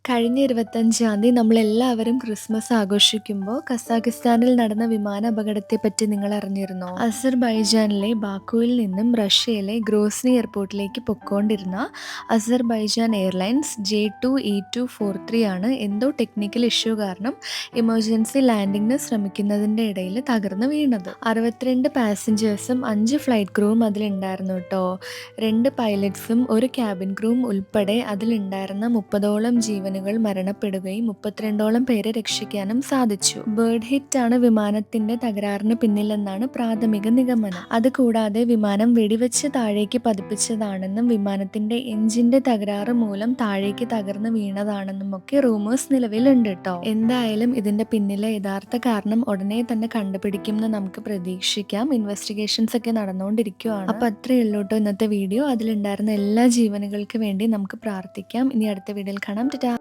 കഴിഞ്ഞ 25-ാം തീയതി നമ്മളെല്ലാവരും ക്രിസ്മസ് ആഘോഷിക്കുമ്പോൾ കസാഖിസ്ഥാനിൽ നടന്ന വിമാന അപകടത്തെപ്പറ്റി നിങ്ങൾ അറിഞ്ഞിരുന്നോ? അസർബൈജാനിലെ ബാക്കുവിൽ നിന്നും റഷ്യയിലെ ഗ്രോസ്നി എയർപോർട്ടിലേക്ക് പൊക്കോണ്ടിരുന്ന അസർബൈജാൻ എയർലൈൻസ് J2E243 ആണ് എന്തോ ടെക്നിക്കൽ ഇഷ്യൂ കാരണം എമർജൻസി ലാൻഡിങ്ങിന് ശ്രമിക്കുന്നതിൻ്റെ ഇടയിൽ തകർന്നു വീണത്. 62 പാസഞ്ചേഴ്സും 5 ഫ്ലൈറ്റ് ക്രൂവും അതിലുണ്ടായിരുന്നു കേട്ടോ. 2 പൈലറ്റ്സും 1 ക്യാബിൻ ക്രൂവും ഉൾപ്പെടെ അതിലുണ്ടായിരുന്ന 30ഓളം ജീവനുകൾ മരണപ്പെടുകയും 32ഓളം പേരെ രക്ഷിക്കാനും സാധിച്ചു. ബേർഡ് ഹിറ്റ് ആണ് വിമാനത്തിന്റെ തകരാറിന് പിന്നിലെന്നാണ് പ്രാഥമിക നിഗമനം. അതുകൂടാതെ വിമാനം വെടിവെച്ച് താഴേക്ക് പതിപ്പിച്ചതാണെന്നും വിമാനത്തിന്റെ എഞ്ചിന്റെ തകരാറ് മൂലം താഴേക്ക് തകർന്ന് വീണതാണെന്നും ഒക്കെ റൂമേഴ്സ് നിലവിലുണ്ട് കേട്ടോ. എന്തായാലും ഇതിന്റെ പിന്നിലെ യഥാർത്ഥ കാരണം ഉടനെ തന്നെ കണ്ടുപിടിക്കുമെന്ന് നമുക്ക് പ്രതീക്ഷിക്കാം. ഇൻവെസ്റ്റിഗേഷൻസ് ഒക്കെ നടന്നുകൊണ്ടിരിക്കുകയാണ്. അപ്പൊ അത്രയേ ഉള്ളൂ കേട്ടോ ഇന്നത്തെ വീഡിയോ. അതിലുണ്ടായിരുന്ന എല്ലാ ജീവനുകൾക്ക് വേണ്ടി നമുക്ക് പ്രാർത്ഥിക്കാം. ഇനി അടുത്ത വീഡിയോയിൽ കാണാം. ടാറ്റാ.